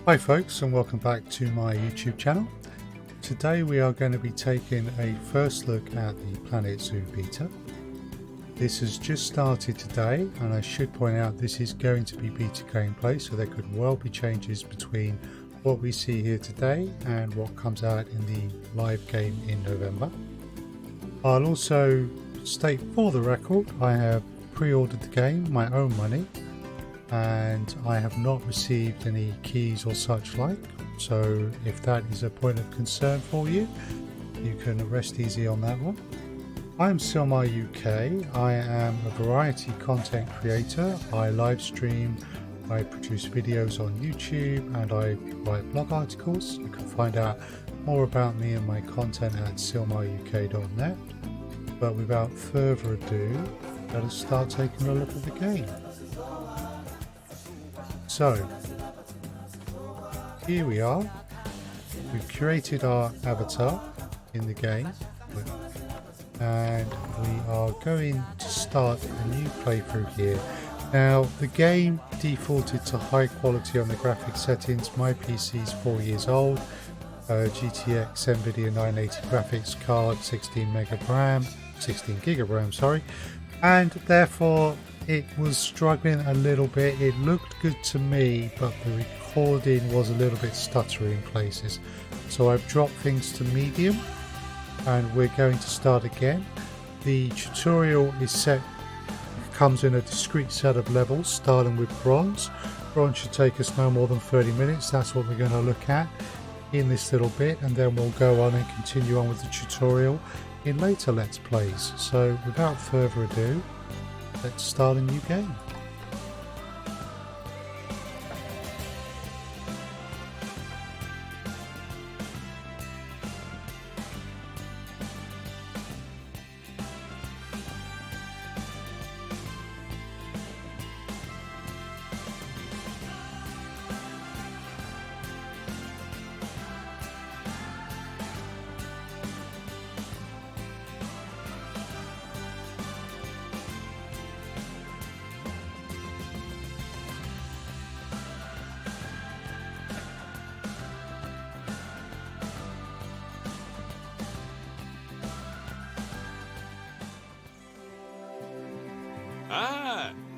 Hi folks, and welcome back to my YouTube channel. Today we are going to be taking a first look at the Planet Zoo beta. This has just started today, and I should point out this is going to be beta gameplay, so there could well be changes between what we see here today and what comes out in the live game in November. I'll also state for the record, I have pre-ordered the game, my own money, and I have not received any keys or such like, so if that is a point of concern for you, you can rest easy on that one. I'm SilmarUK. I am a variety content creator. I live stream, I produce videos on YouTube, and I write blog articles. You can find out more about me and my content at SilmarUK.net. But without further ado, let us start taking a look at the game. So, here we are. We've created our avatar in the game, and we are going to start a new playthrough here. Now, the game defaulted to high quality on the graphics settings. My PC is 4 years old, GTX NVIDIA 980 graphics card, 16 gig of RAM, sorry, and therefore it was struggling a little bit. It looked good to me, but the recording was a little bit stuttery in places. So I've dropped things to medium, and we're going to start again. The tutorial is set, comes in a discrete set of levels, starting with bronze. Bronze should take us no more than 30 minutes. That's what we're going to look at in this little bit, and then we'll go on and continue on with the tutorial in later Let's Plays. So without further ado, let's start a new game.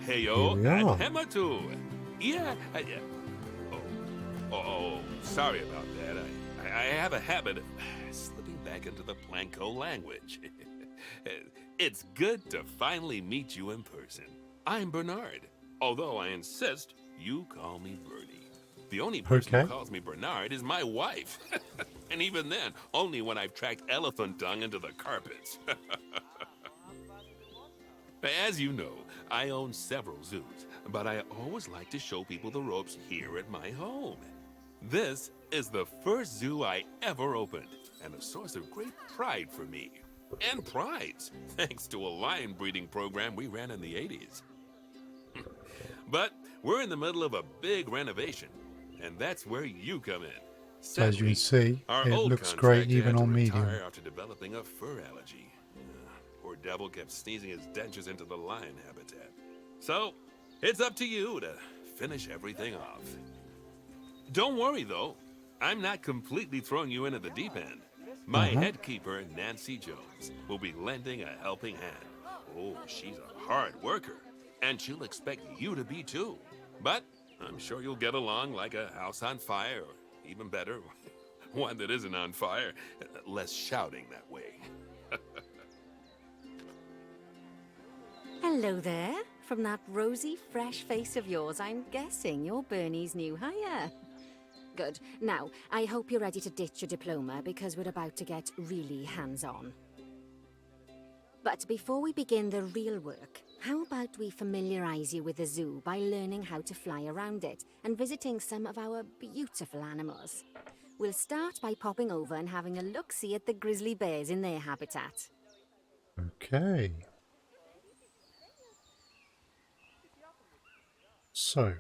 Heyo, Here we are. and Hematu. Yeah, sorry about that. I have a habit of slipping back into the Planko language. It's good to finally meet you in person. I'm Bernard, although I insist you call me Bernie. The only person who calls me Bernard is my wife. And even then, only when I've tracked elephant dung into the carpets. As you know, I own several zoos, but I always like to show people the ropes here at my home. This is the first zoo I ever opened, and a source of great pride for me. And prize, thanks to a lion breeding program we ran in the 80s. But we're in the middle of a big renovation, and that's where you come in. Sadly, as you can see, our it old looks great even on medium. After developing a fur allergy. Poor devil kept sneezing his dentures into the lion habitat. So, it's up to you to finish everything off. Don't worry, though. I'm not completely throwing you into the deep end. My head keeper, Nancy Jones, will be lending a helping hand. Oh, she's a hard worker, and she'll expect you to be, too. But I'm sure you'll get along like a house on fire, or even better, one that isn't on fire. Less shouting that way. Hello there. From that rosy, fresh face of yours, I'm guessing you're Bernie's new hire. Good. Now, I hope you're ready to ditch your diploma, because we're about to get really hands-on. But before we begin the real work, how about we familiarize you with the zoo by learning how to fly around it and visiting some of our beautiful animals. We'll start by popping over and having a look-see at the grizzly bears in their habitat. Okay. So,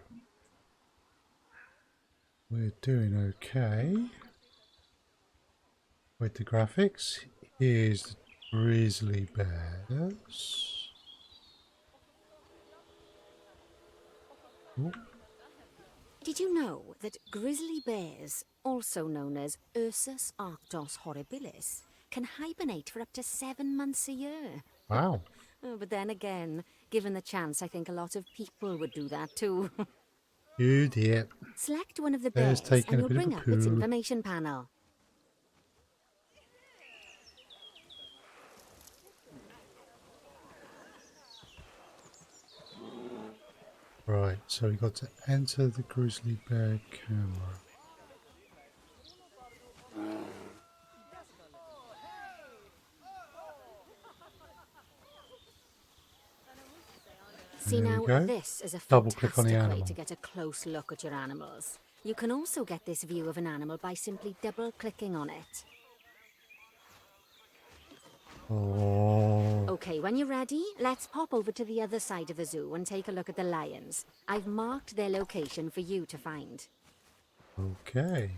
we're doing okay with the graphics. Here's the grizzly bears. Ooh. Did you know that grizzly bears, also known as Ursus arctos horribilis, can hibernate for up to 7 months a year? Wow. Oh, but then again, given the chance, I think a lot of people would do that too. You dear. Select one of the Bear's bears taking and a you'll bit of a bring up its poo. information panel. Right, so we got to enter the grizzly bear camera. See There we now, go. this is a Double click on the fantastic way animal. to get a close look at your animals. You can also get this view of an animal by simply double-clicking on it. Oh, Okay, when you're ready, let's pop over to the other side of the zoo and take a look at the lions. I've marked their location for you to find. okay.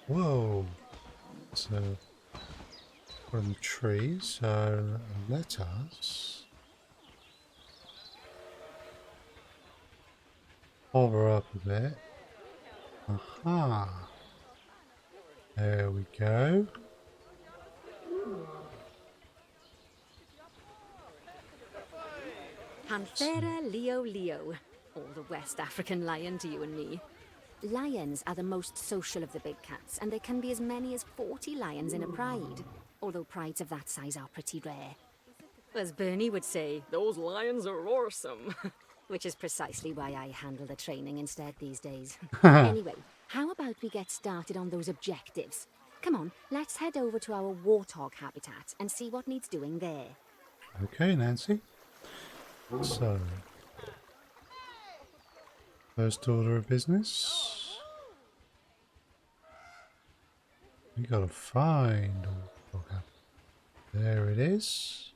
Whoa. So, from trees, so let us hover up a bit. Aha. There we go. Panthera leo leo, or the West African lion to you and me. Lions are the most social of the big cats, and there can be as many as 40 lions in a pride, although prides of that size are pretty rare. As Bernie would say, those lions are awesome. Which is precisely why I handle the training instead these days. Anyway, how about we get started on those objectives? Come on, let's head over to our warthog habitat and see what needs doing there. Okay, Nancy. So, first order of business. We gotta find. Okay. There it is.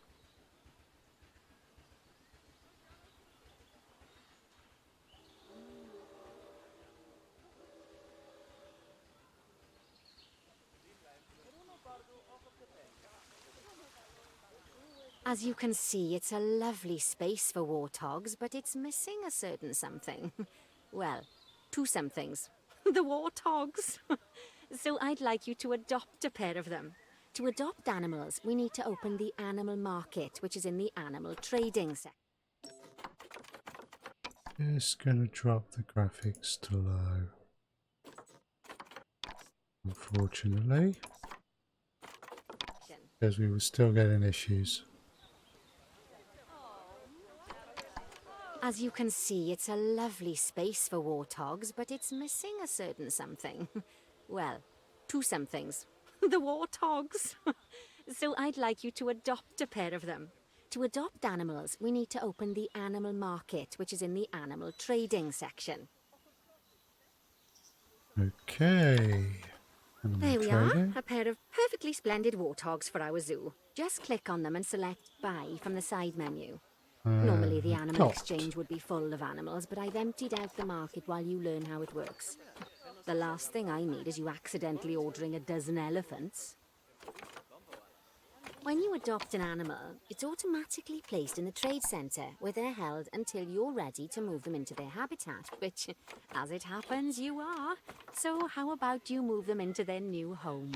As you can see, it's a lovely space for warthogs, but it's missing a certain something. Well, two somethings. The warthogs. So I'd like you to adopt a pair of them. To adopt animals, we need to open the animal market, which is in the animal trading section. Just gonna drop the graphics to low. Unfortunately, because we were still getting issues. As you can see, it's a lovely space for warthogs, but it's missing a certain something. Well, two somethings. The warthogs. So I'd like you to adopt a pair of them. To adopt animals, we need to open the animal market, which is in the animal trading section. Okay. There we are, Trading. a pair of perfectly splendid warthogs for our zoo. Just click on them and select Buy from the side menu. Normally the animal Adopt. exchange would be full of animals, but I've emptied out the market while you learn how it works. The last thing I need is you accidentally ordering a dozen elephants. When you adopt an animal, it's automatically placed in the trade centre, where they're held until you're ready to move them into their habitat, which, as it happens, you are. So how about you move them into their new home?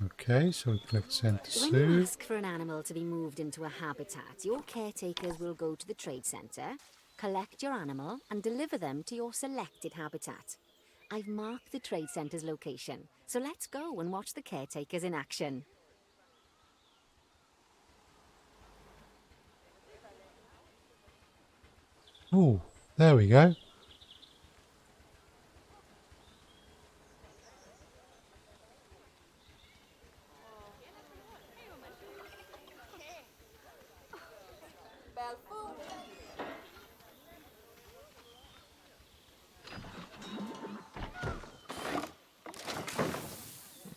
Okay, so we click send to When you Sue. ask for an animal to be moved into a habitat, your caretakers will go to the trade centre, collect your animal and deliver them to your selected habitat. I've marked the trade centre's location, so let's go and watch the caretakers in action. Oh, there we go.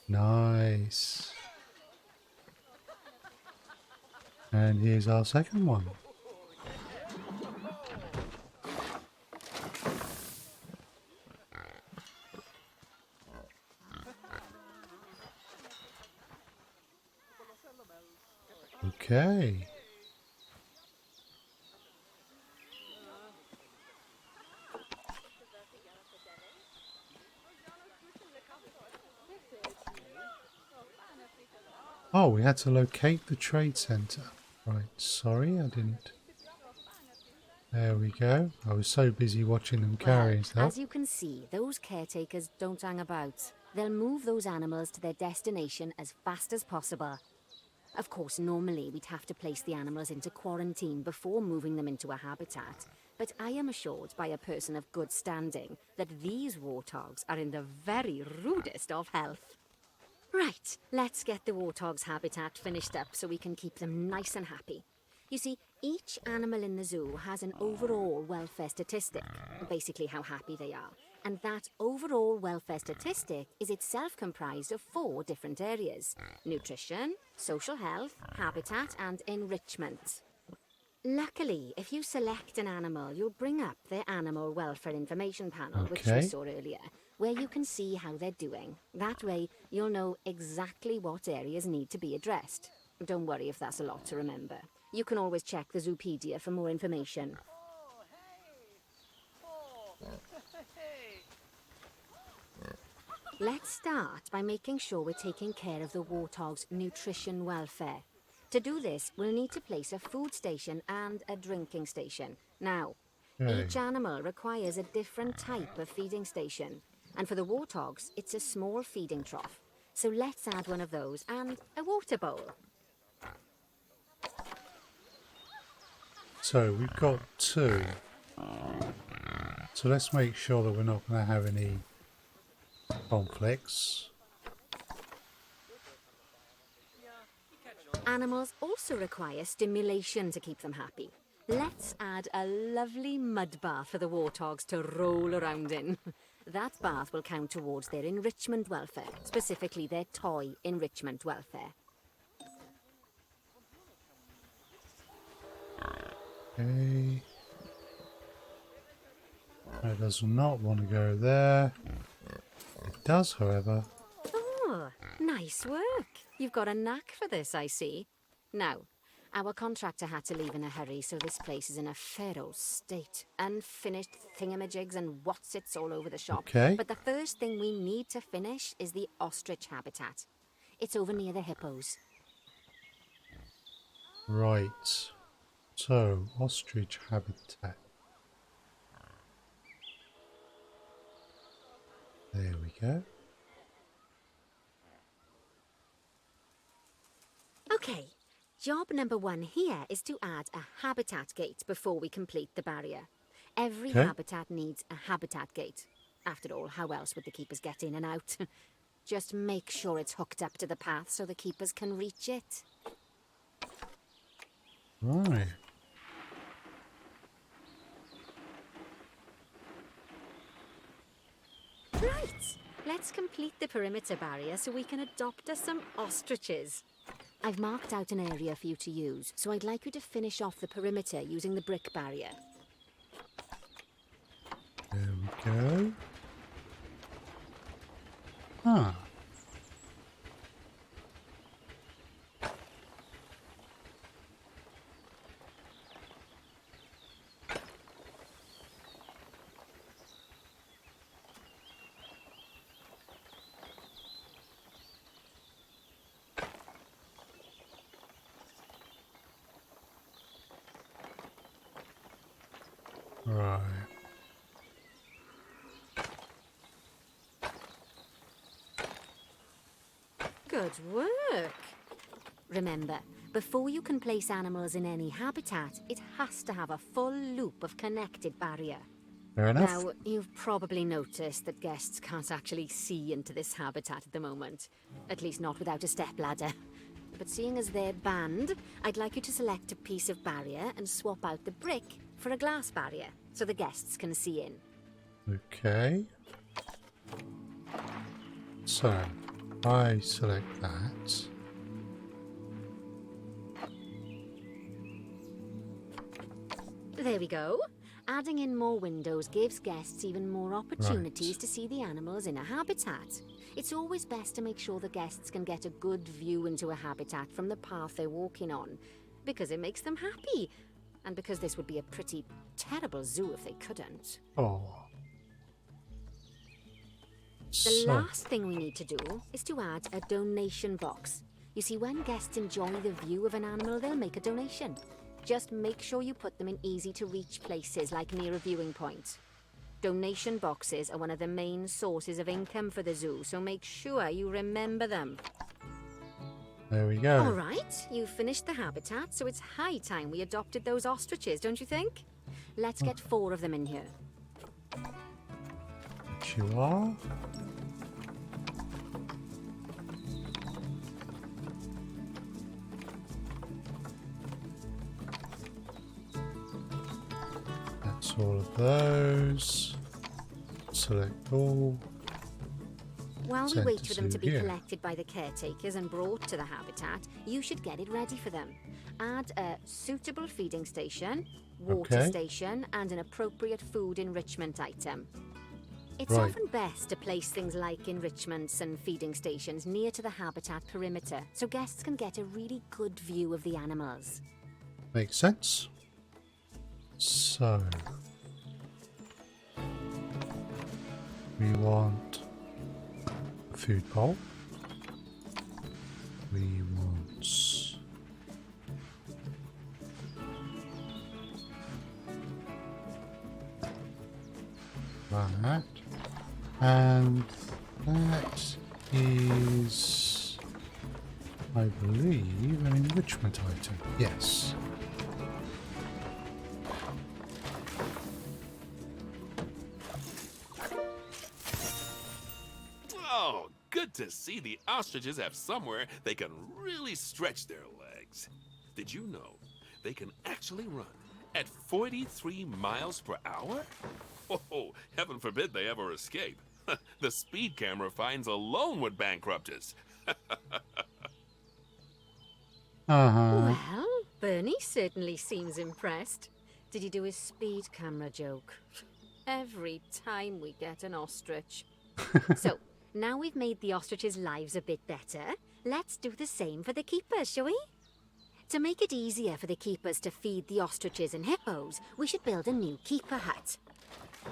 Nice. And here's our second one. Okay. Oh, we had to locate the trade centre. Right, sorry, I didn't. There we go. I was so busy watching them Well, carrying stuff. as you can see, those caretakers don't hang about. They'll move those animals to their destination as fast as possible. Of course, normally we'd have to place the animals into quarantine before moving them into a habitat. But I am assured by a person of good standing that these warthogs are in the very rudest of health. Right, let's get the warthog's habitat finished up so we can keep them nice and happy. You see, each animal in the zoo has an overall welfare statistic, basically how happy they are. And that overall welfare statistic is itself comprised of 4 different areas: nutrition, social health, habitat, and enrichment. Luckily, if you select an animal, you'll bring up their animal welfare information panel, which we Okay. saw earlier, where you can see how they're doing. That way, you'll know exactly what areas need to be addressed. Don't worry if that's a lot to remember. You can always check the Zoopedia for more information. Let's start by making sure we're taking care of the warthog's nutrition welfare. To do this, we'll need to place a food station and a drinking station. Now, Okay. each animal requires a different type of feeding station. And for the warthogs, it's a small feeding trough. So let's add one of those and a water bowl. So we've got 2. So let's make sure that we're not going to have any conflicts. Animals also require stimulation to keep them happy. Let's add a lovely mud bath for the warthogs to roll around in. That bath will count towards their enrichment welfare, specifically their toy enrichment welfare. Okay. It does not want to go there. It does, however. Oh, nice work. You've got a knack for this, I see. Now, our contractor had to leave in a hurry, so this place is in a fair old state. Unfinished thingamajigs and whatsits all over the shop. Okay. But the first thing we need to finish is the ostrich habitat. It's over near the hippos. Right. So, ostrich habitat. There we go. Okay, job number 1 here is to add a habitat gate before we complete the barrier. Every Okay. habitat needs a habitat gate. After all, how else would the keepers get in and out? Just make sure it's hooked up to the path so the keepers can reach it. Right. Right, let's complete the perimeter barrier so we can adopt us some ostriches. I've marked out an area for you to use, so I'd like you to finish off the perimeter using the brick barrier. There we go. Ah. Right. Good work! Remember, before you can place animals in any habitat, it has to have a full loop of connected barrier. Fair enough. Now, you've probably noticed that guests can't actually see into this habitat at the moment. At least not without a stepladder. But seeing as they're banned, I'd like you to select a piece of barrier and swap out the brick for a glass barrier, so the guests can see in. Okay. So, I select that. There we go. Adding in more windows gives guests even more opportunities Right. to see the animals in a habitat. It's always best to make sure the guests can get a good view into a habitat from the path they're walking on, because it makes them happy, and because this would be a pretty terrible zoo if they couldn't. Oh. The last thing we need to do is to add a donation box. You see, when guests enjoy the view of an animal, they'll make a donation. Just make sure you put them in easy-to-reach places, like near a viewing point. Donation boxes are one of the main sources of income for the zoo, so make sure you remember them. There we go. All right, you've finished the habitat, so it's high time we adopted those ostriches, don't you think? Let's get 4 of them in here. Which you are. That's all of those. Select all. While we Sent wait to for them to zoo be here. collected by the caretakers and brought to the habitat, you should get it ready for them. Add a suitable feeding station, water Okay. station, and an appropriate food enrichment item. It's Right. often best to place things like enrichments and feeding stations near to the habitat perimeter, so guests can get a really good view of the animals. Makes sense. So we want a food bowl. We want that, and that is, I believe, an enrichment item. Yes. Oh, good to see the ostriches have somewhere they can really stretch their legs. Did you know they can actually run at 43 miles per hour? Oh, heaven forbid they ever escape. The speed camera fines alone would bankrupt us. Uh-huh. Well, Bernie certainly seems impressed. Did he do his speed camera joke? Every time we get an ostrich. So, now we've made the ostriches' lives a bit better, let's do the same for the keepers, shall we? To make it easier for the keepers to feed the ostriches and hippos, we should build a new keeper hut.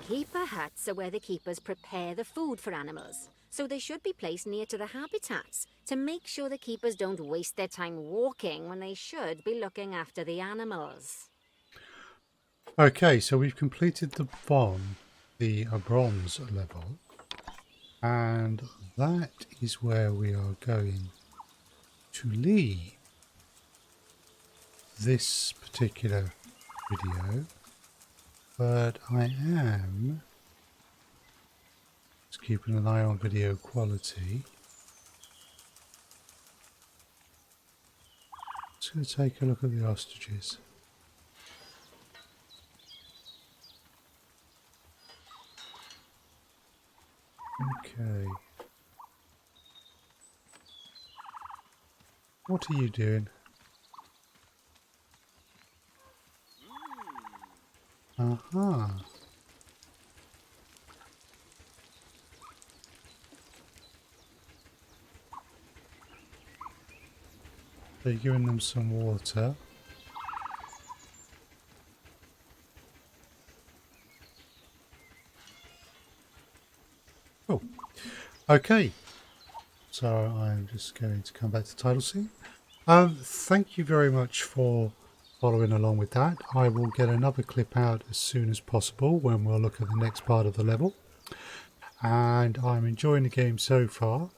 Keeper huts are where the keepers prepare the food for animals, so they should be placed near to the habitats to make sure the keepers don't waste their time walking when they should be looking after the animals. Okay, so we've completed the bronze level, and that is where we are going to leave this particular video, but I am just keeping an eye on video quality. Just going to take a look at the ostriches. Okay. What are you doing? Uh-huh. So you're giving them some water. Oh, okay. So I'm just going to come back to the title scene. Thank you very much for following along with that. I will get another clip out as soon as possible when we'll look at the next part of the level. And I'm enjoying the game so far,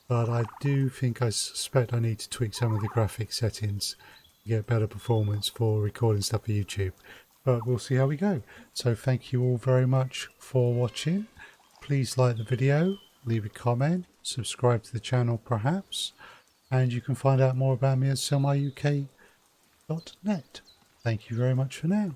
but I do think I suspect I need to tweak some of the graphic settings to get better performance for recording stuff for YouTube. But we'll see how we go. So thank you all very much for watching. Please like the video, leave a comment, subscribe to the channel perhaps, and you can find out more about me at SilmarUK.net. Thank you very much for now.